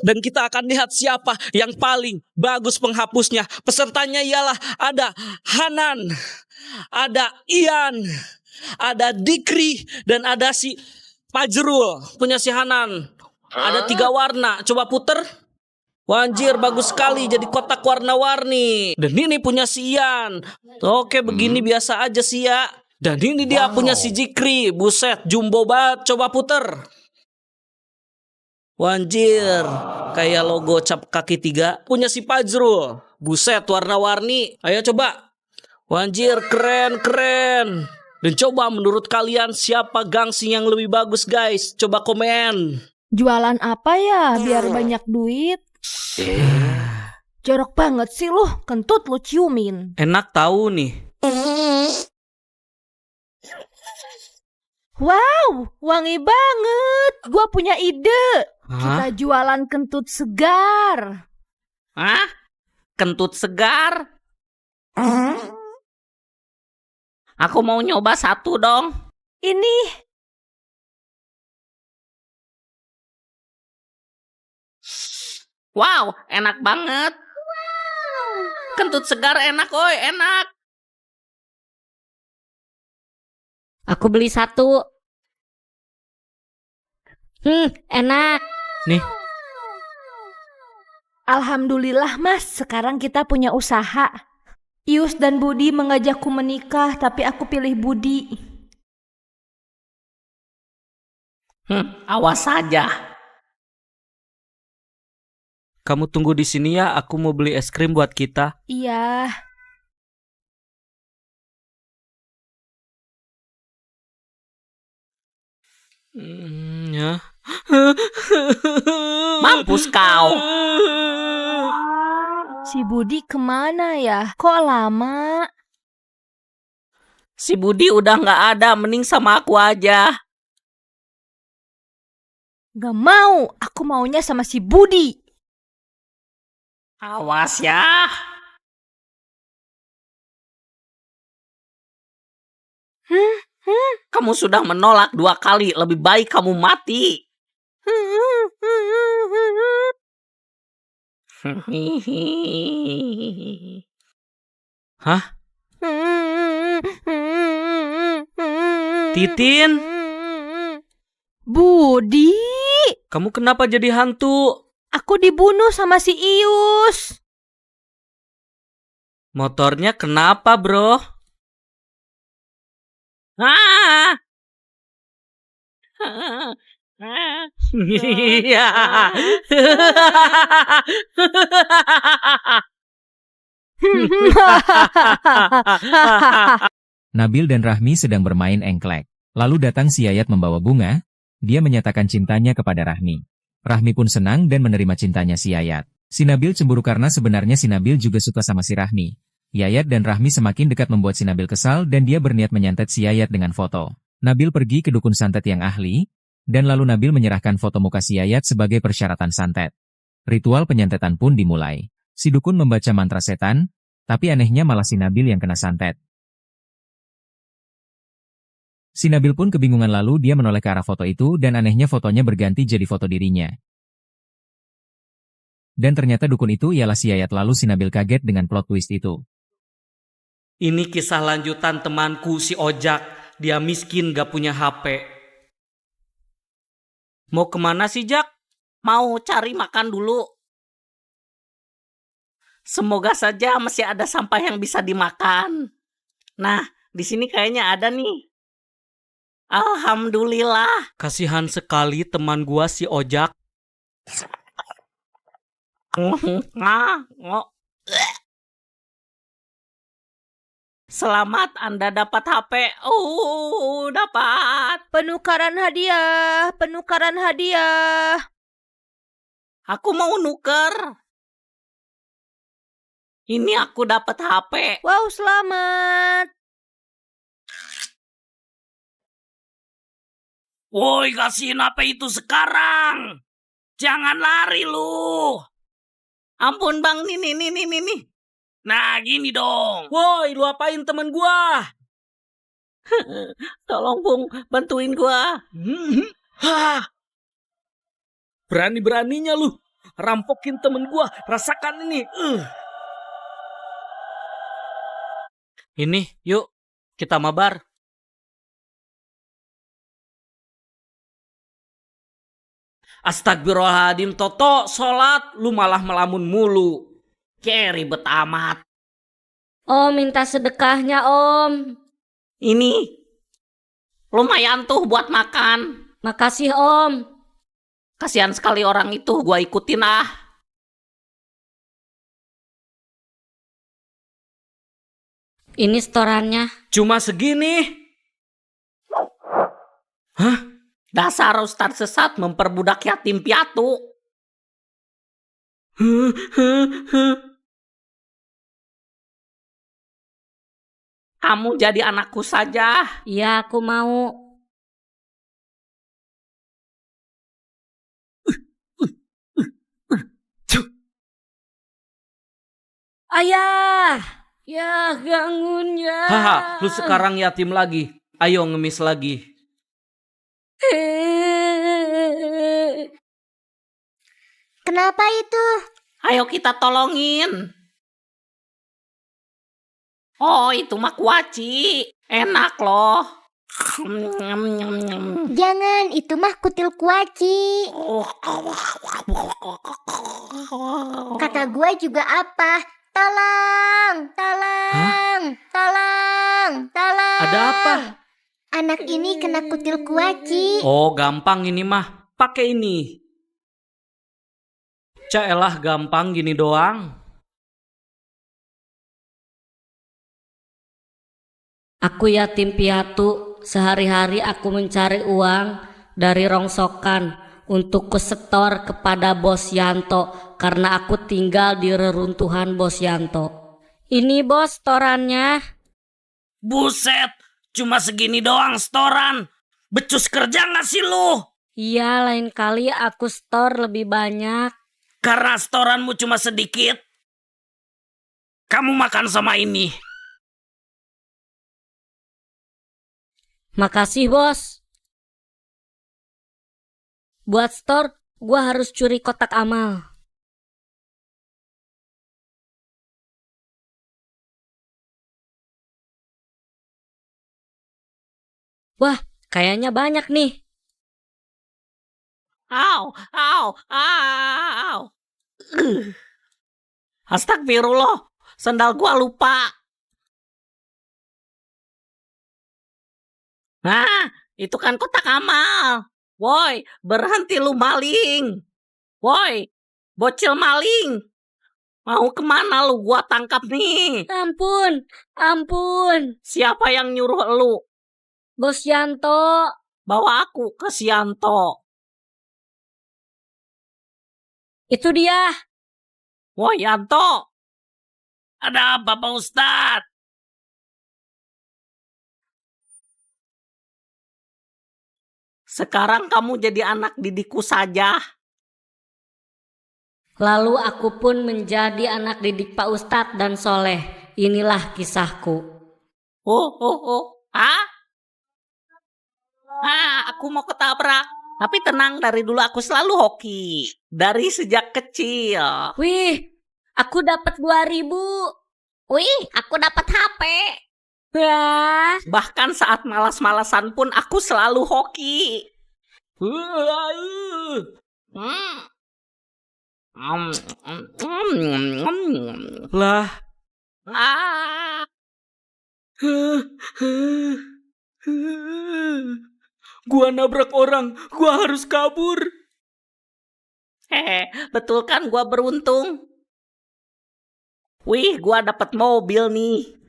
Dan kita akan lihat siapa yang paling bagus penghapusnya. Pesertanya ialah ada Hanan, ada Ian, ada Dikri, dan ada si Fajrul. Punya si Hanan. Ada 3 warna. Coba puter. Wanjir, bagus sekali. Jadi kotak warna-warni. Dan ini punya si Ian. Oke, begini biasa aja sih ya. Dan ini dia punya si Jikri. Buset, jumbo banget. Coba puter. Wanjir, kayak logo cap kaki 3. Punya si Fajrul. Buset, warna-warni. Ayo coba. Wanjir, keren. Dan coba menurut kalian siapa gangsing yang lebih bagus, guys? Coba komen. Jualan apa ya biar banyak duit? Jorok banget sih lu, kentut lu ciumin. Enak tahu nih. Wow, wangi banget. Gua punya ide. Kita jualan kentut segar. Hah? Kentut segar? Aku mau nyoba satu dong. Ini. Wow, enak banget. Kentut segar enak, oi, enak. Aku beli 1. Enak. Nih. Alhamdulillah mas, sekarang kita punya usaha. Ius dan Budi mengajakku menikah, tapi aku pilih Budi. Awas saja. Kamu tunggu di sini ya, aku mau beli es krim buat kita. Iya. Ya. Mampus kau. Si Budi kemana ya? Kok lama? Si Budi udah gak ada, mending sama aku aja. Gak mau, aku maunya sama si Budi. Awas ya. Kamu sudah menolak 2 kali, lebih baik kamu mati. Hah? Titin? Budi? Kamu kenapa jadi hantu? Aku dibunuh sama si Ius. Motornya kenapa, bro? Iya. Nabil dan Rahmi sedang bermain engklek. Lalu datang si Yayat membawa bunga. Dia menyatakan cintanya kepada Rahmi. Rahmi pun senang dan menerima cintanya si Yayat. Si Nabil cemburu karena sebenarnya si Nabil juga suka sama si Rahmi. Yayat dan Rahmi semakin dekat membuat si Nabil kesal dan dia berniat menyantet si Yayat dengan foto. Nabil pergi ke dukun santet yang ahli, dan lalu Nabil menyerahkan foto muka si Yayat sebagai persyaratan santet. Ritual penyantetan pun dimulai. Si dukun membaca mantra setan, tapi anehnya malah si Nabil yang kena santet. Si Nabil pun kebingungan lalu dia menoleh ke arah foto itu dan anehnya fotonya berganti jadi foto dirinya. Dan ternyata dukun itu ialah si Yayat lalu si Nabil kaget dengan plot twist itu. Ini kisah lanjutan temanku si Ojak. Dia miskin gak punya HP. Mau kemana sih, Jak? Mau cari makan dulu. Semoga saja masih ada sampah yang bisa dimakan. Nah, di sini kayaknya ada nih. Alhamdulillah. Kasihan sekali teman gua si Ojak. Selamat, Anda dapat HP. Dapat. Penukaran hadiah. Aku mau nuker. Ini aku dapat HP. Wow, selamat. Woi, kasihin HP itu sekarang. Jangan lari lu. Ampun bang, nih. Nah, gini dong. Woi, lu apain temen gua? Tolong Bung, bantuin gua. Berani-beraninya lu rampokin temen gua. Rasakan ini. Ini, yuk kita mabar. Astagfirullahaladzim, Toto, sholat, lu malah melamun mulu. Kayak ribet amat. Om minta sedekahnya om. Ini lumayan tuh buat makan. Makasih om. Kasihan sekali orang itu, gua ikutin ah. Ini setorannya. Cuma segini. Hah? Dasar ustadz sesat memperbudak yatim piatu. Kamu jadi anakku saja. Iya aku mau. Ayah. Ya bangun ya. Haha, lu sekarang yatim lagi. Ayo ngemis lagi. Kenapa itu? Ayo kita tolongin. Oh, itu mah kuaci. Enak loh. Jangan, itu mah kutil kuaci. Kata gue juga apa? Tolong, tolong, tolong, tolong. Ada apa? Anak ini kena kutil kuaci. Oh, gampang ini mah. Pakai ini. Caelah gampang gini doang. Aku yatim piatu. Sehari-hari aku mencari uang dari rongsokan untuk kusetor kepada Bos Yanto karena aku tinggal di reruntuhan Bos Yanto. Ini bos setorannya. Buset, cuma segini doang setoran. Becus kerja gak sih lu? Iya, lain kali aku setor lebih banyak. Karena setoranmu cuma sedikit. Kamu makan sama ini. Makasih bos. Buat store, gua harus curi kotak amal. Wah, kayaknya banyak nih. Au, au, au. Astagfirullah, sandal gua lupa. Nah, itu kan kotak amal. Woi, berhenti lu maling. Woi, bocil maling. Mau kemana lu? Gua tangkap nih. Ampun, ampun. Siapa yang nyuruh lu? Bos Yanto. Bawa aku ke Sianto. Itu dia. Woi, Yanto. Ada apa, Pak Ustadz? Sekarang kamu jadi anak didikku saja. Lalu aku pun menjadi anak didik Pak Ustadz dan Soleh. Inilah kisahku. Ah? Aku mau ketabrak. Tapi tenang, dari dulu aku selalu hoki. Dari sejak kecil. Wih, aku dapat 2.000. Wih, aku dapat HP. Wah, Bahkan saat malas-malasan pun aku selalu hoki. Lah. Ah. Gua nabrak orang. Gua harus kabur. Betul kan gua beruntung? Wih, gua dapat mobil nih.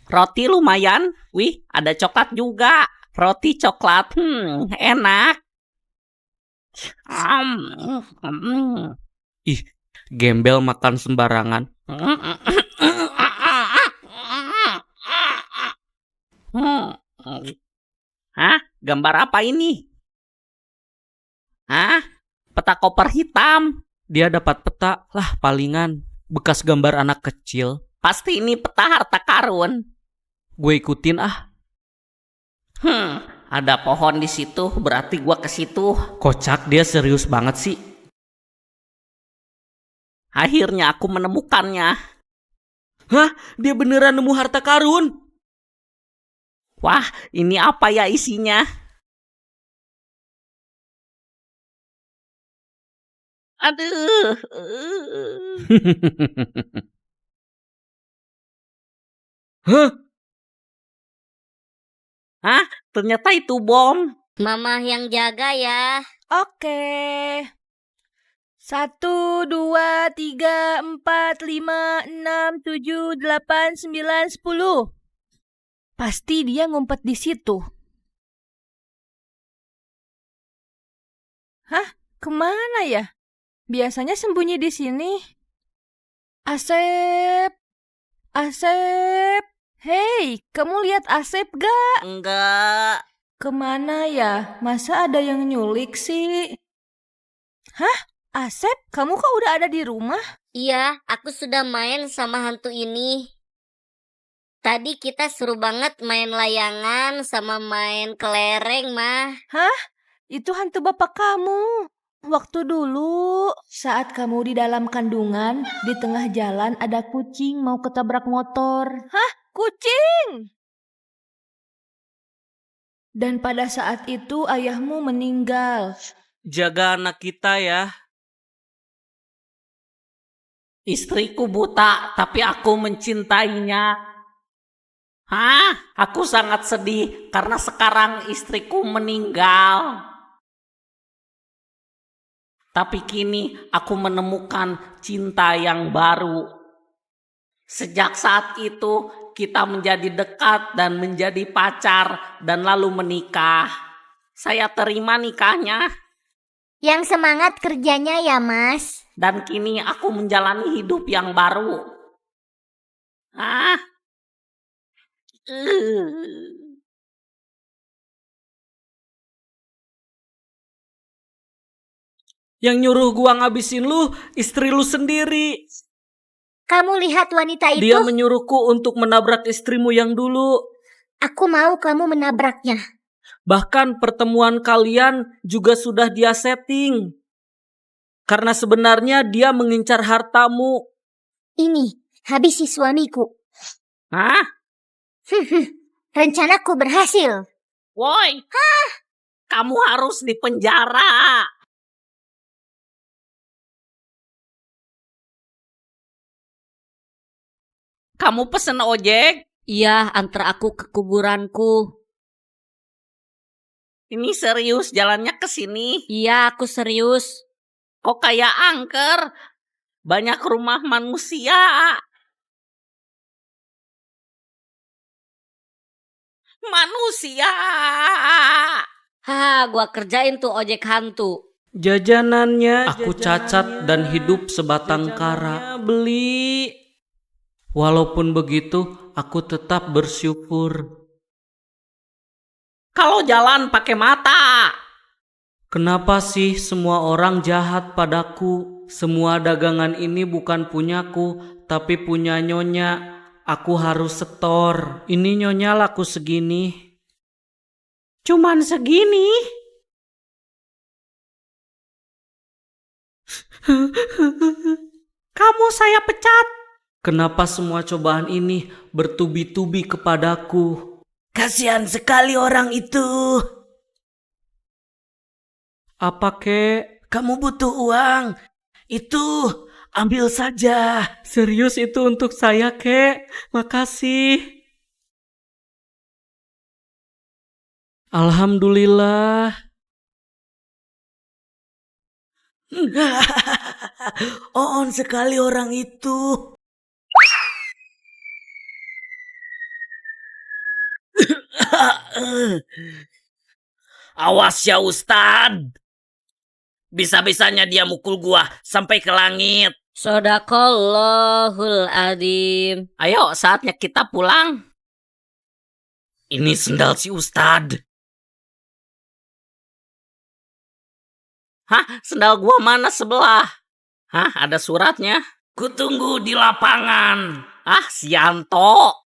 Roti lumayan. Wih, ada coklat juga. Roti coklat. Enak. Ih, gembel makan sembarangan. Hah? Gambar apa ini? Hah? Peta koper hitam. Dia dapat peta. Lah, palingan. Bekas gambar anak kecil. Pasti ini peta harta karun. Gue ikutin ah. Ada pohon di situ, berarti gua ke situ. Kocak, dia serius banget sih. Akhirnya aku menemukannya. Hah? Dia beneran nemu harta karun? Wah, ini apa ya isinya? Aduh. Hah? Hah? Ternyata itu bom. Mama yang jaga ya. Oke. 1, 2, 3, 4, 5, 6, 7, 8, 9, 10. Pasti dia ngumpet di situ. Hah? Kemana ya? Biasanya sembunyi di sini. Asep. Asep. Hei, kamu lihat Asep gak? Enggak. Kemana ya? Masa ada yang nyulik sih? Hah? Asep, kamu kok udah ada di rumah? Iya, aku sudah main sama hantu ini. Tadi kita seru banget main layangan sama main kelereng, Mah. Itu hantu bapak kamu. Waktu dulu, saat kamu di dalam kandungan, di tengah jalan ada kucing mau ketabrak motor. Hah? Kucing? Dan pada saat itu ayahmu meninggal. Jaga anak kita ya. Istriku buta, tapi aku mencintainya. Hah? Aku sangat sedih karena sekarang istriku meninggal. Tapi kini aku menemukan cinta yang baru. Sejak saat itu kita menjadi dekat dan menjadi pacar dan lalu menikah. Saya terima nikahnya Yang semangat kerjanya ya, Mas. dan kini aku menjalani hidup yang baru. Hah? Yang nyuruh gua ngabisin lu, istri lu sendiri. Kamu lihat wanita itu? Dia menyuruhku untuk menabrak istrimu yang dulu. Aku mau kamu menabraknya. Bahkan pertemuan kalian juga sudah dia setting. Karena sebenarnya dia mengincar hartamu. Ini, habisi suamiku. Hah? Rencanaku berhasil. Woi, kamu harus dipenjara. Kamu pesen ojek? Iya, antar aku ke kuburanku. Ini serius jalannya ke sini. Iya, aku serius. Kok kayak angker? Banyak rumah manusia. Manusia. Haha, gua kerjain tuh ojek hantu. Jajanannya aku cacat dan hidup sebatang kara. Beli. Walaupun begitu, aku tetap bersyukur. Kalau jalan pakai mata. Kenapa sih semua orang jahat padaku? Semua dagangan ini bukan punyaku, tapi punya nyonya. Aku harus setor. Ini nyonya laku segini. Cuman segini. Kamu saya pecat. Kenapa semua cobaan ini bertubi-tubi kepadaku? Kasihan sekali orang itu. Apa kek? Kamu butuh uang. Itu, ambil saja. Serius itu untuk saya kek? Makasih. Alhamdulillah. On sekali orang itu. Awas ya Ustad. Bisa-bisanya dia mukul gua sampai ke langit. Sodaqallahul adim. Ayo saatnya kita pulang. Ini sendal si Ustad. Hah? Sendal gua mana sebelah? Hah? Ada suratnya? Kutunggu di lapangan. Ah, Sianto.